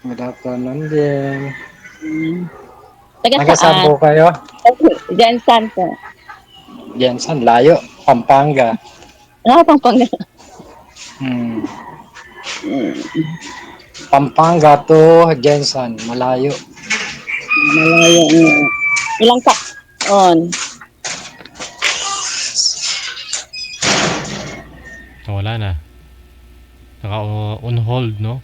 Good afternoon din. Hmm, taga Taga saan saan? po kayo? Jensan po. Diyan saan? Layo. Pampanga. Pampanga. Hmm. Mm, Pampanga to Jensan. Malayo. malayo nga. Ilang taon? Wala na. Naka on hold, no?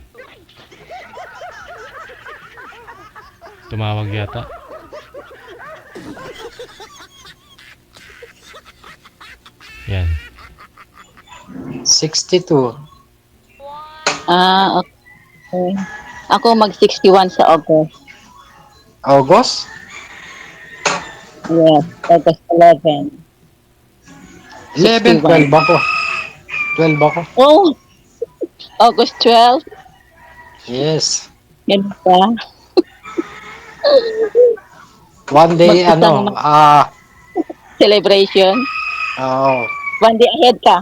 Tumawag yata. Yan. 62. Okay. Ako mag-61 sa August. August? Yes, August 11. 11, 12 61. ako. 12 ako. Oh, August 12. Yes. Ganun pa. One day, Mag-isang celebration. oh. One day ahead ka.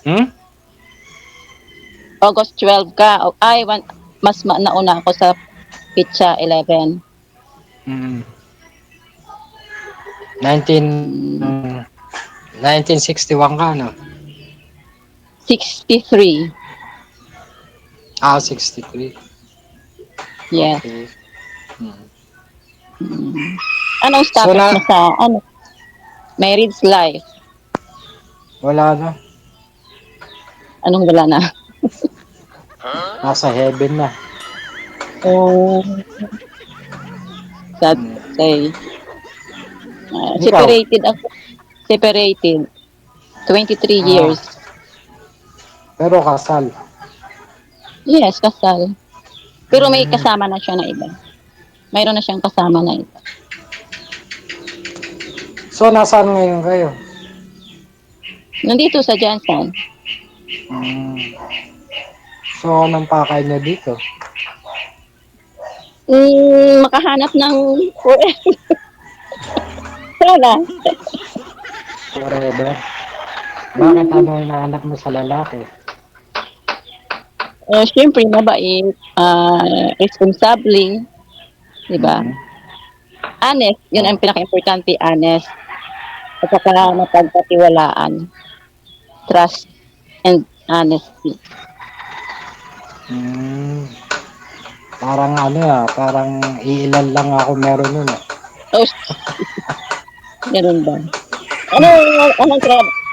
Hmm? August 12 ka. Ay, mas nauna ako sa Pitsa 11. Hmm. 19, Mm, 1961 ka, no? 63. 63. Yes. Okay. Hmm. Mm. Anong So, status mo sa marriage life? wala na. Anong wala na? Nasa heaven na. Oh, sad Hmm. to say. Ikaw? Separated ako. Separated. 23 Ah, years. pero kasal. Yes, kasal. Pero may Hmm. kasama na siya na iba. Mayroon na siyang kasama na iba. So, nasaan ngayon kayo? Nandito sa Jansan. Hmm. So, anong pakay nyo dito? Makahanap ng sana. Forever. Bakit ano hinahanap mo sa lalaki? Siyempre, mabait, responsable, di ba? Mm-hmm. Honest, yun Oh. ang pinaka-importante, honest. At saka mapagkatiwalaan, trust, and honesty. Hmm. Parang ano parang iilan lang ako meron nun ah. Oh, ganun ba? Anong, anong,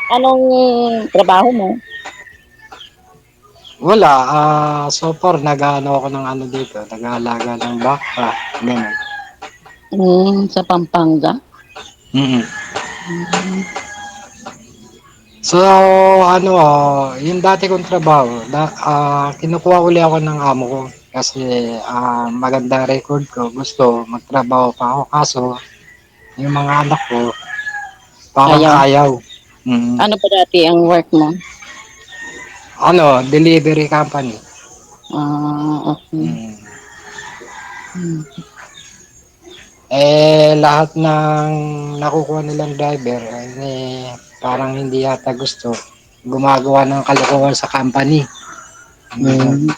anong trabaho mo? Wala, so far nag-ano ako ng ano dito, nag-aalaga ng baka, ganun. Sa Pampanga? Mm-hmm. Mm, So, ano, yung dati kong trabaho, kinukuha uli ako ng amo ko kasi maganda record ko. Gusto magtrabaho pa ako kaso yung mga anak ko parang ayaw. ayaw. Mm. Ano pa dati ang work mo? Ano, delivery company. Okay. Mm. Hmm. Lahat ng nakukuha nilang driver, parang hindi yata gusto. Gumagawa ng kalokohan sa company. Ganun. Hmm.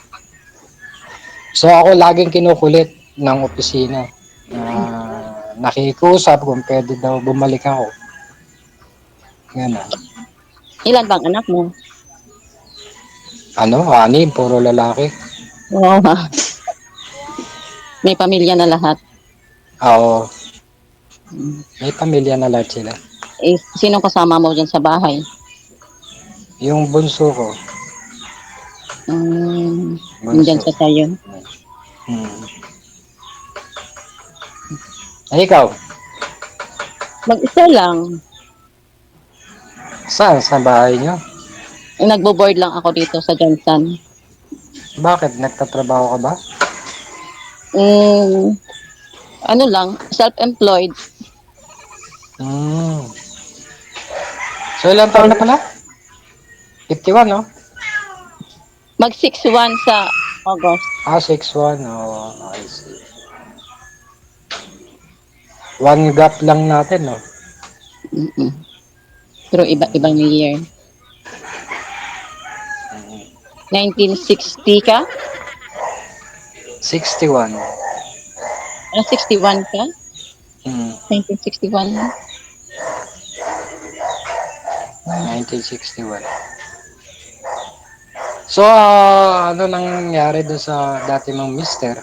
So ako laging kinukulit ng opisina. Nakikusap kung pwede daw bumalik ako. Ganun. Ilan bang anak mo? Ano, anim, puro lalaki. Oo, may pamilya na lahat. Oo, Hmm. may pamilya na lahat sila. Sino kasama mo dyan sa bahay? Yung bunso ko, Nandyan bunso. sa sayo. Hmm. Ikaw, Mag-isa lang. saan sa bahay niyo? Nagbo-board lang ako dito sa Johnson. Bakit? Nagtatrabaho ka ba? Mm, ano lang, self-employed. Hmm. So ilang taon na pala? 51, no? Mag 6-1 sa August. 6'1". Oh, I see. One gap lang natin, no? Mm-mm. Pero iba-ibang year. 1960 ka? 61. 61 ka? Hmm, 1961? 1961. So, ano nangyari doon sa dati mong mister?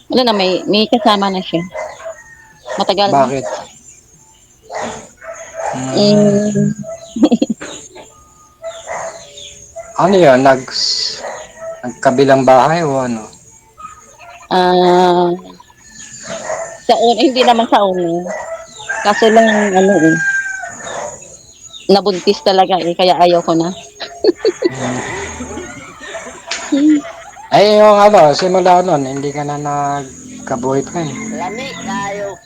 Wala na, may kasama na siya. Matagal na. Bakit? Hmm, Hmm, ano yun? Nagkabilang bahay o ano? ah, sa una, hindi naman sa una. Kaso lang ano eh, nabuntis talaga eh, kaya ayaw ko na. Hmm. Ay, yung ano, simula nun, hindi ka na nagka-boyfriend.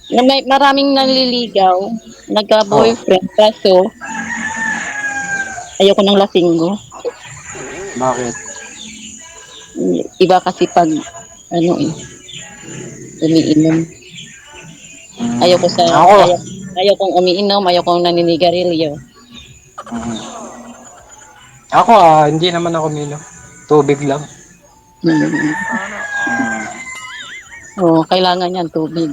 Na may maraming nanliligaw, Oh, nagka-boyfriend, kaso ayaw ko ng lasinggo. bakit? Iba kasi pag ano eh, umiinom. Ayaw ko sa Ako, ayaw ayaw kong umiinom, ayaw kong naninigarilyo. ako hindi naman ako mino. Tubig lang. Mm. Oo, kailangan yan tubig.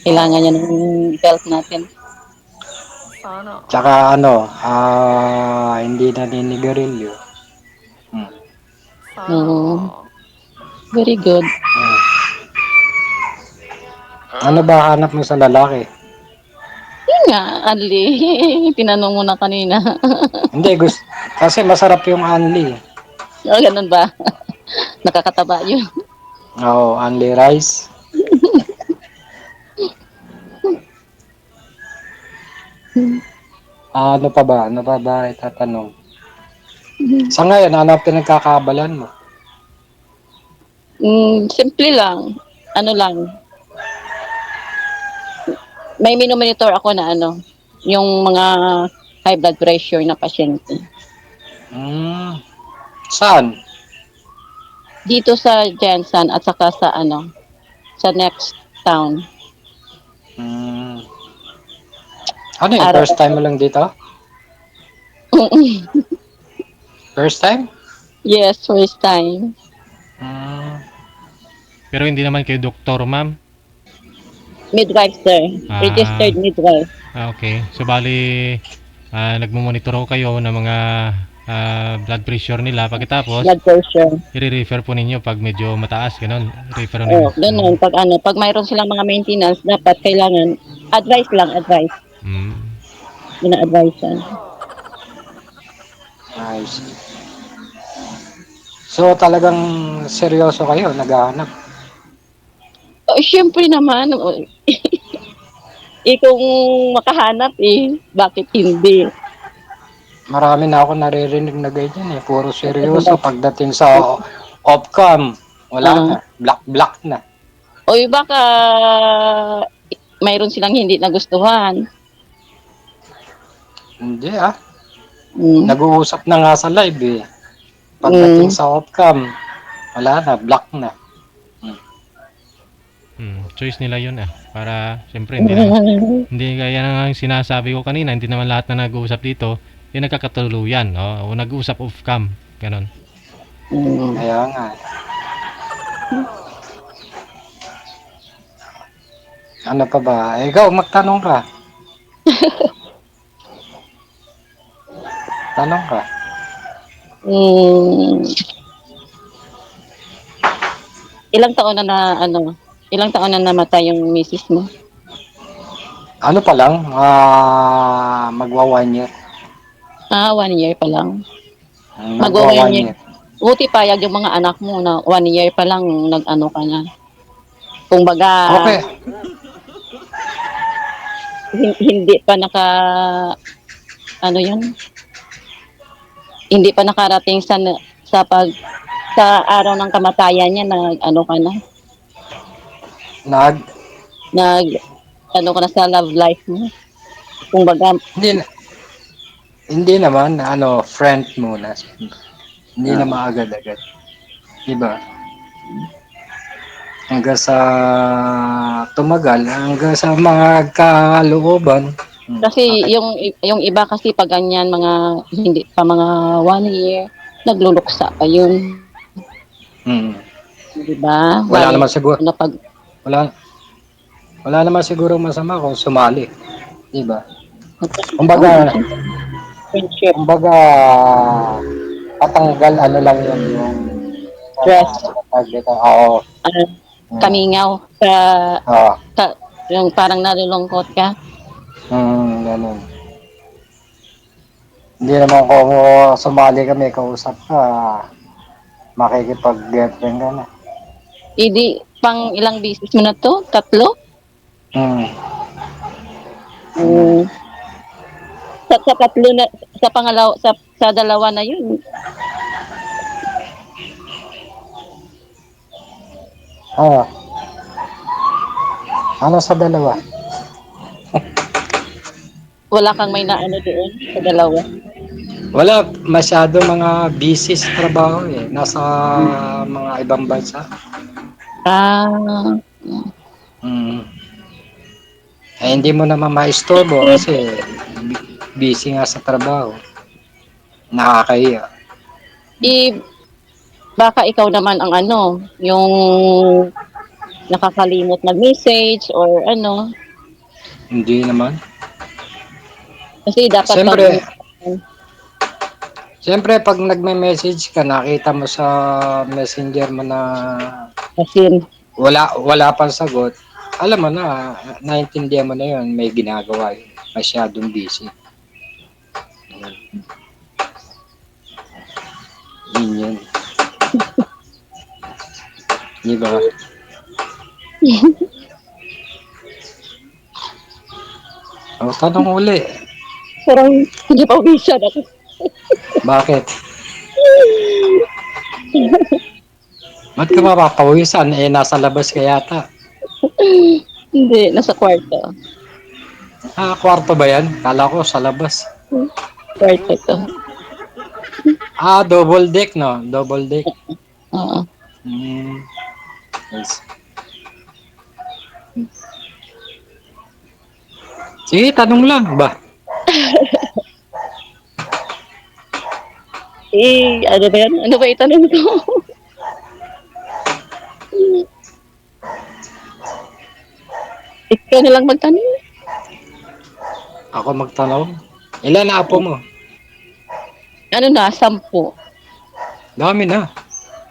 Kailangan yan ng health natin. Tsaka ano, hindi naninigarilyo. Hmm. Oo, very good. Ano ba hanap mo sa lalaki? Yun nga, Ali, tinanong mo na kanina. Hindi, kasi masarap yung Anli. Oh, ganun ba? Nakakataba yun. Oo, Anli rice. Ano pa ba? Ano pa ba itatanong? Sa ngayon, ano ang pinagkakabalan mo? Simple lang. Ano lang, may minomonitor ako na ano, yung mga high blood pressure na pasyente. Hmm, saan? Dito sa Jensen at saka sa ano, sa next town. Hmm, ano yun? First time mo Araw-araw. lang dito? First time? Yes, first time. Hmm, Pero hindi naman kayo doktor, ma'am? Midwife, sir. Ah, Registered midwife. okay. So, bali, nagmo-monitor ko kayo ng mga blood pressure nila. Pagkatapos, Blood pressure. i-refer po ninyo pag medyo mataas, ganun. Refer Oh, ninyo. ganun. Pag ano, pag mayroon silang mga maintenance, dapat kailangan advice lang, advice. Mm. Ina-advisean. nice. So, talagang seryoso kayo, naghahanap. Oh, syempre naman, oh, kung makahanap bakit hindi? Marami na ako naririnig na ganyan eh. Puro Ano ba? seryoso. Pagdating sa off-cam, wala Ah, na. Black na. o baka mayroon silang hindi nagustuhan. Hindi Mm. Nag-uusap na nga sa live eh. Pagdating Mm. sa off-cam, wala na. Black na. Choice nila yun para siyempre hindi naman, hindi kaya nga sinasabi ko kanina, hindi naman lahat na nag-uusap dito yung nagkakatuluyan, o nag-uusap off cam, ganon. Mm. Kaya nga. Ano pa ba? Ikaw, magtanong ka. Tanong ka. Mm. Ilang taon na ano, ilang taon na namatay yung misis mo? Ano pa lang? Magwa 1 year. 1 year pa lang. Magwa Magwa 1 one year. year. Buti payag yung mga anak mo na 1 year pa lang nag-ano ka na. Kumbaga, Okay. hindi pa ano yun, hindi pa nakarating sa sa araw ng kamatayan niya ano ka na, Nag, nag, ano ka na sa love life mo. Kumbaga, hindi, hindi naman, friend muna. Hindi na ah, maagad-agad. Diba? Hanggang sa tumagal, hanggang sa mga kalooban. kasi Bakit? yung iba kasi pag ganyan mga hindi pa mga 1 year, nagluluksa pa yun. Hmm. Di ba? Wala Lalo naman siguro, na pag wala, wala naman siguro masama kung sumali. Di ba? oh, Kumbaga, siyempre, friendship, kumbaga, patanggal ano lang yun yung stress, tawag dito. Oo. ano, Mm. kamingaw sa, Oo. yung parang nalulungkot ka. Ganun. Hindi naman kung sumali kami, kausap ka, makikipag-girlfriend ka na. Hindi, pang ilang beses mo na to? Tatlo? Hmm. Hmm. Mm. Sa tatlo na, sa pangalaw, sa dalawa na yun, Oo. Ano sa dalawa? wala kang may naano doon sa dalawa. Wala, masyado mga busy sa trabaho eh. Nasa mga ibang bansa. Ah, Hmm. Eh, hindi mo naman maistorbo kasi busy nga sa trabaho. Nakakahiya. i baka ikaw naman ang ano, yung nakakalimot mag-message or ano, Hindi naman. kasi dapat pag Siyempre, siyempre pag nagme-message ka, nakita mo sa messenger mo na kasi wala pang sagot, alam mo na, naintindihan mo na yun, may ginagawa yun. Masyadong busy. Yun yun. Di ba? O, tanong uli. parang hindi pa uwisan ako. Bakit? Ba't ka mapapawisan? Eh, nasa labas ka yata. Hindi, nasa kwarto. Ah, kwarto ba yan? Kala ko sa labas. Kwarto to. Ah, double deck, no? Double deck. Oo. Hmm. Yes. Sige, tanong lang ba? Ano ba yan? Ano ba itanong ko? Ikaw na lang magtanong. Ako magtanong. Ilan na apo mo? Ano na, 10. Dami na.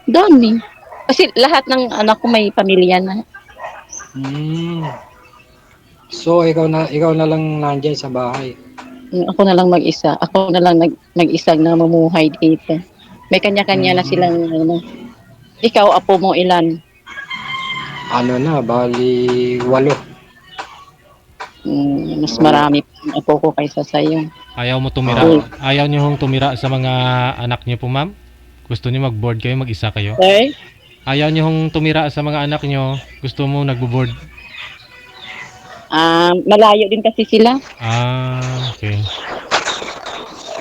Dami. Kasi lahat ng anak ko may pamilya na. Hmm. So, ikaw na lang nandiyan sa bahay. Ako na lang mag-isa. Ako na lang mag-isang namumuhay dito. May kanya-kanya na Hmm. silang ano. Ikaw, apo mo ilan? Ano na, bali 8. Mas 8. marami pa ang apo ko kaysa sa'yo. Ayaw mo tumira. Oo. Ayaw niyo hong tumira sa mga anak niyo po, ma'am? Gusto niyo mag-board kayo, mag-isa kayo? Sir? Ayaw niyo hong tumira sa mga anak niyo, gusto mo nagbo-board? Malayo din kasi sila. Ah, okay.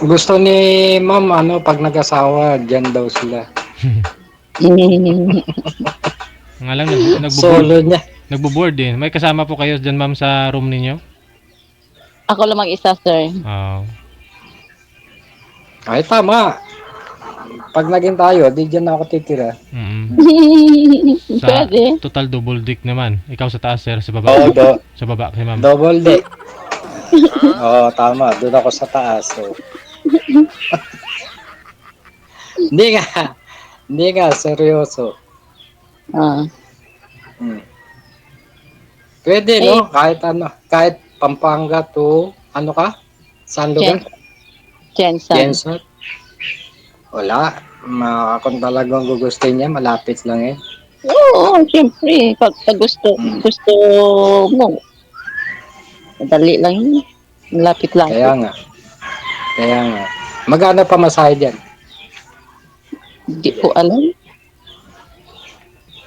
Gusto ni ma'am, pag nag-asawa, dyan daw sila. Nga lang, nagbo-board. Solo niya. Nagbo-board din. May kasama po kayo dyan, ma'am, sa room ninyo? Ako lang mag-isa, sir. Ah, Ay, tama. Pag naging tayo, di dyan ako titira. Sa Pwede. total double dick naman. Ikaw sa taas, sir, sa baba. Oo, Sa baba si ma'am. double deck. Oo, tama. Doon ako sa taas. So. Hindi nga. Hindi nga, seryoso. Ah. Hmm. Pwede, Eh, no? Kahit ano. Kahit Pampanga to, ano ka? Saan lugar? Jensen. Jensen? Wala. Kung talagang gugustuhin niya, malapit lang eh. Oo, siyempre. Pag Hmm. gusto mo, madali lang yun. Kaya Lapit-lapit. nga. Kaya nga. Magkano pa masahe dyan? Hindi ko alam.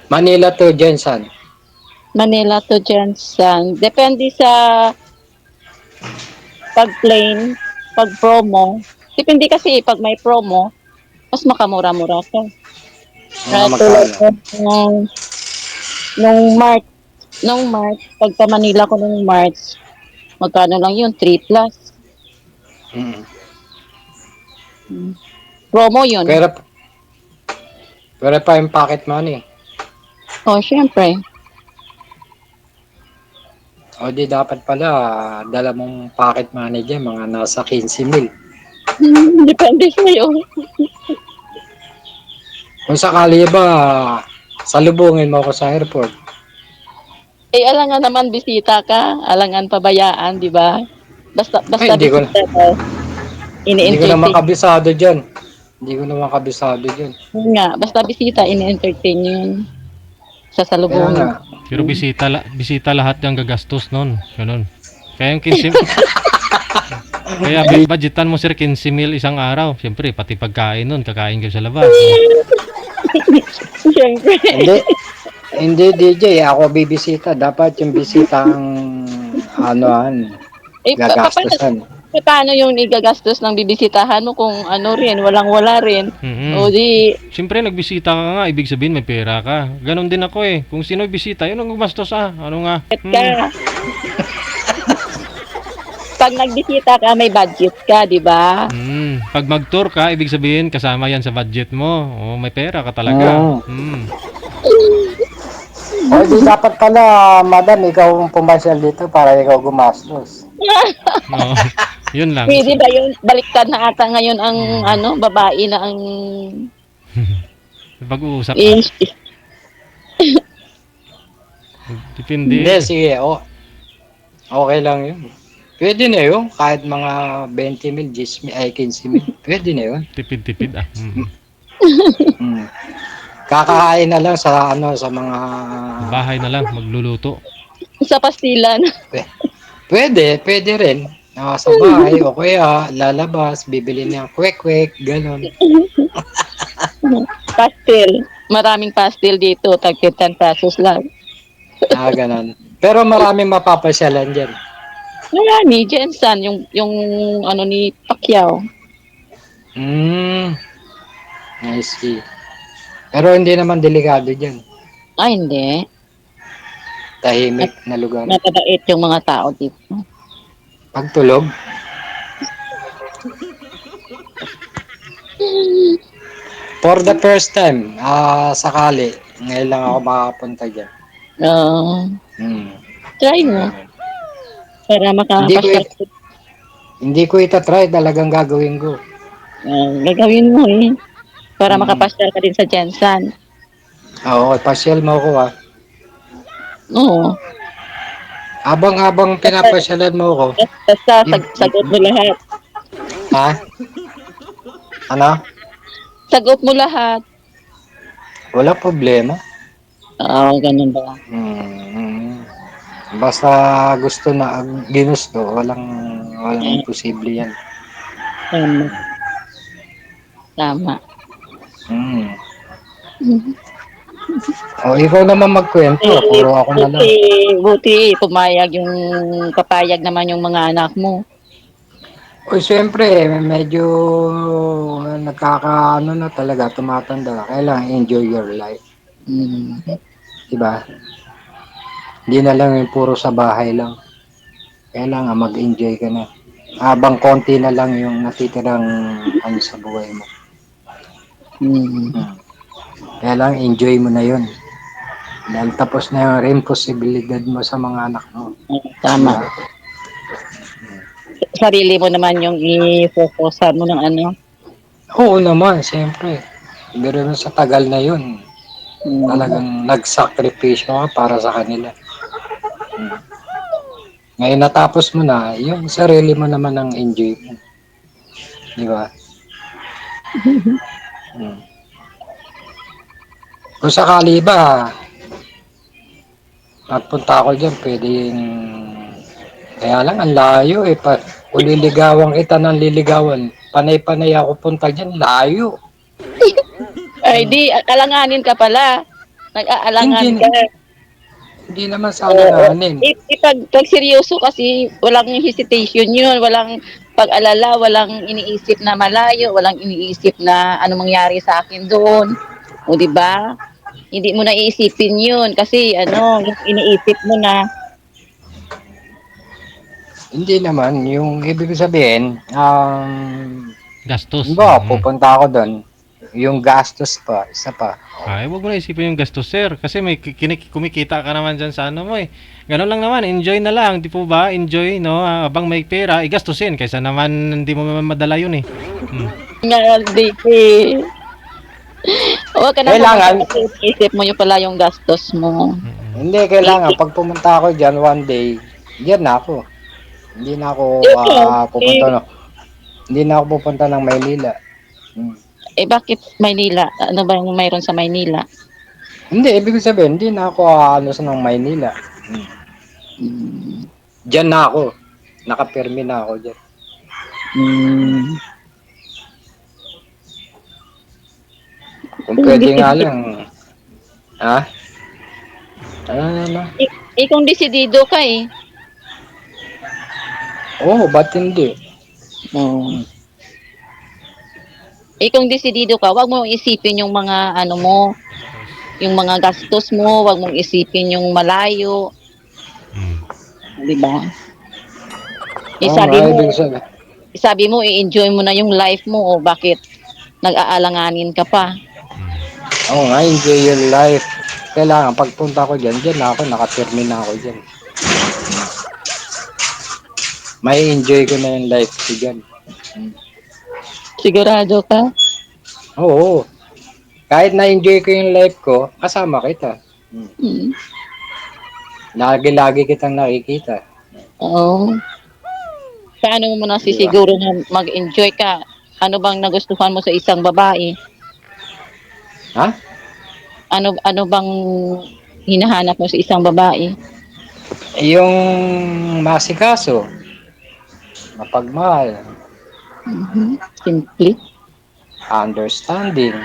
Manila to Jensen. Manila to Jensen. Depende sa pag-plane, pag-promo. Depende kasi pag may promo, mas makamura-mura ka. Mga Tulad magkano? nung March, pagka Manila ko nung March, magkano lang yun? 3 plus. Hmm. Promo yun. Pero pa yung pocket money. Oh, syempre. O di dapat pala, dala mong pocket money dyan, mga nasa 15,000. Depende sa'yo. Kung sakali ba, salubungin mo ako sa airport. Eh, alangan naman bisita ka, alangan pabayaan, 'di ba? Basta Ay, basta bisita ka, hindi ko naman ini-entertain. kabisado dyan. Hindi ko naman kabisado dyan. Yun nga, basta bisita, ini-entertain 'yun. Kaya nga, Sasalubungin. Pero bisita lahat yung gagastos nun. Ganun. Kaya yung 15 kaya budgetan mo sir 15,000 isang araw. Siyempre, pati pagkain nun, kakain ka sa labas. Siyempre. hindi, hindi DJ, ako bibisita. Dapat yung bisita ang anoan, Eh, gagastusan. paano yung igagastos ng bibisitahan mo kung ano rin, walang-wala rin? O Mm. di, Siyempre, nagbisita ka nga, ibig sabihin may pera ka. Ganon din ako eh. Kung sino bisita, yun ang gumastos Ano nga? bet ka. Pag nagbisita ka, may budget ka, di ba? Pag mag-tour ka, ibig sabihin kasama yan sa budget mo. Oh, may pera ka talaga. O di dapat pala, madam, ikaw ang pumasyal dito para ikaw gumastos. Oo. Yun lang. Pwede ba yung baliktad na ata ngayon ang ano, babae na ang Pag-uusap eh, Depende. Hindi, sige, okay lang yun. Pwede na yun, kahit mga 20,000, 10,000, ay 15,000. Pwede na yun. Tipid. Hmm. Kakain na lang sa sa mga Bahay na lang, magluluto. sa pastilan. pwede rin. Sa bahay o kaya lalabas, bibili ng kwek-kwek, gano'n. Pastel. Maraming pastel dito, tag 10 pesos lang. Gano'n. Pero maraming mapapasyalan dyan. Marami, Jensen, yung ano ni Pacquiao. I see. Pero hindi naman delikado dyan. Ay, hindi. Tahimik na lugar. Matabait yung mga tao dito. Pagtulog, for the first time, sakali, ngayon lang ako makapunta dyan. Hmm. Try mo. Para Hindi ko, makakapasyal. hindi ko itatry, talagang gagawin ko. Gagawin mo eh. Para Hmm. makapasyal ka din sa Jensen. Okay, pasyal mo ako Oo. Habang pinapasyalan mo ako, Basta sagot mo lahat. ha? Ano? Sagot mo lahat. Wala problema. Oo, ganun ba? Basta gusto na ginusto, walang imposible yan. Tama. Tama. Hmm. Ikaw naman magkwento, puro ako na lang. Buti, pumayag yung papayag naman yung mga anak mo. Siyempre, medyo nagkakaano na talaga, tumatanda. Kailangan enjoy your life. Mm. Diba? Hindi na lang yung puro sa bahay lang. Kailangan mag-enjoy ka na. Habang konti na lang yung natitirang sa buhay mo. Kailangan enjoy mo na yun. Dahil tapos na yung responsibilidad mo sa mga anak mo. Tama. Diba? Sarili mo naman yung i-focusan mo ng ano. Oo naman, siyempre. Pero sa tagal na yun, talagang nagsakripisyo ka para sa kanila. Ngayon natapos mo na, yung sarili mo naman ang enjoy mo. Di ba? Kung sakali ba, magpunta ako dyan, pwedeng, kaya lang, ang layo eh. Kung liligawan kita ng liligawan, panay-panay ako punta dyan, layo. Ay, di, alanganin ka pala. Nag-aalangan Hindi, ka. hindi naman sa alanganin. Pag seryoso kasi, walang hesitation yun, walang pag-alala, walang iniisip na malayo, walang iniisip na ano mangyari sa akin doon. O di ba? Hindi mo na iisipin yun kasi ano, yung iniisip mo na Hindi naman, yung ibig sabihin, Gastos. pupunta ako doon, Yung gastos pa, isa pa. Ay, wag mo na isipin yung gastos, sir. Kasi may kumikita ka naman dyan sa ano mo eh. Ganun lang naman, enjoy na lang, di po ba? Enjoy, no? Habang may pera, igastusin. Kaysa naman hindi mo madala yun eh. Hmm. Nga, Diki. Huwag ka na Kailangan- isip mo yung pala yung gastos mo. Hindi, kailangan. Pag pumunta ako dyan one day, dyan na ako. Hindi na ako pupunta no. Hindi na ako pupunta ng Maynila. Hmm. Eh, bakit Maynila? Ano ba yung mayroon sa Maynila? Hindi, ibig sabihin, hindi na ako ano sa ng Maynila. Hmm. Mm. Diyan na ako. Nakapirmi na ako dyan. Mm. Kung pwede nga lang. Ha? Ano? Kung desidido ka eh. Oo, ba't hindi? Oo. Kung desidido ka, wag mo isipin yung mga ano mo, yung mga gastos mo, wag mong isipin yung malayo, Hmm. 'di ba? Oo Sabi nga, mo, ibig sabihin. sabi mo i-enjoy mo na yung life mo o bakit nag-aalanganin ka pa? Oo nga, enjoy your life. Kailangan, pagpunta ko dyan, dyan na ako, nakapirmi na ako dyan. May enjoy ko na yung life ko dyan. Sigurado ka? Oo. Kahit na-enjoy ko yung life ko, kasama kita. Mm. Lagi-lagi kitang nakikita. Oo. Paano mo nasisiguro na mag-enjoy ka? Ano bang nagustuhan mo sa isang babae? Ha? Ano bang hinahanap mo sa isang babae? Yung masikaso, mapagmahal, Simply. understanding.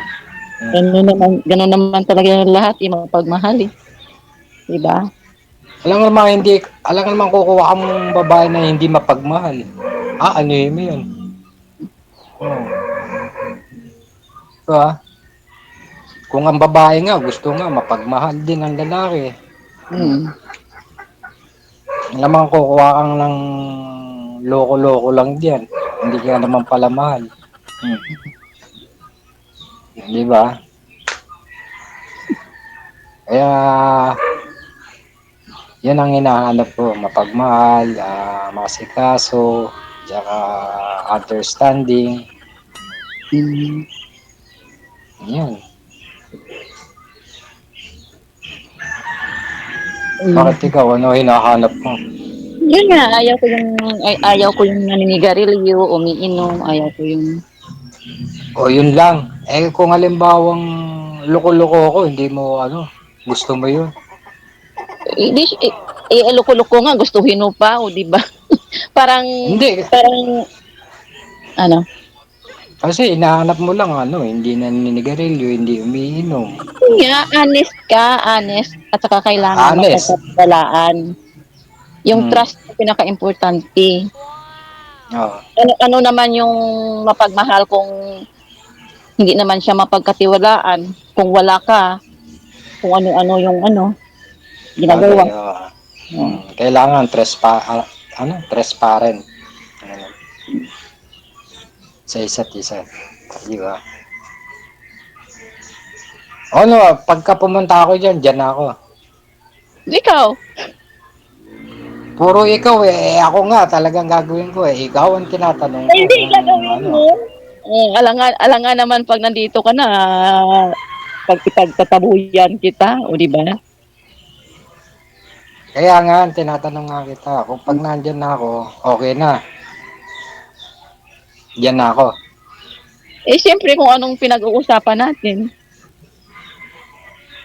Ganun naman talaga yung lahat, yung mga pagmahal eh. Diba? Alam nga naman kukuha kang babae na hindi mapagmahal. Ano yun yun? Oh. Diba? Kung ang babae nga, gusto nga, mapagmahal din ang lalaki. Mm. Alam mo, kukuha kang ng loko-loko lang diyan. Hindi ka naman pala mahal. Di ba? Kaya, yan ang hinahanap ko. Mapagmahal, masikaso, tsaka understanding. Mm. Yan. Bakit ikaw, ano hinahanap mo? Yun nga, ayaw ko yung naninigarilyo, umiinom, ayaw ko yung O yun lang. Kung halimbawang loko-loko ako, hindi mo gusto mo yun. loko-loko nga, gustuhin mo pa, o di ba? parang, Hindi. parang, ano, Kasi inahanap mo lang hindi naninigarilyo, hindi umiinom. nga, honest, at saka kailangan Honest. mapagkakabalaan. Yung trust na pinaka-importante. Oo. Ano naman yung mapagmahal kung hindi naman siya mapagkatiwalaan, kung wala ka, kung ano-ano yung ginagawa. Okay, kailangan transparent. Sa isa't isa. Di ba? Pagka pumunta ako dyan ako. Ikaw, Puro ikaw ako nga talagang gagawin ko Ikaw ang tinatanong ko hindi kung gagawin mo. Alangan naman pag nandito ka na, pag ipagtatabuyan kita, o di ba? Kaya nga, tinatanong nga kita. Kung pag nandyan na ako, okay na. Diyan na ako. Siyempre kung anong pinag-uusapan natin.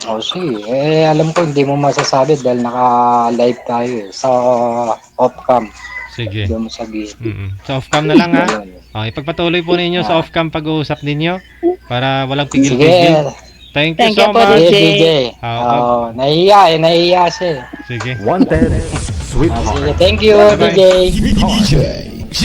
Sige. Alam ko hindi mo masasabi dahil naka-live tayo sa off-cam. Sige. Hindi mo sabihin. Sa off-cam na lang ha. Ipagpatuloy po ninyo sa off-cam pag-uusap ninyo para walang pigil-pigil. Sige. Thank you Thank so you po, much. DJ. DJ. Nahiya siya. Sige. Wanted, sweetheart. Sige, thank you, Bye-bye. DJ. DJ.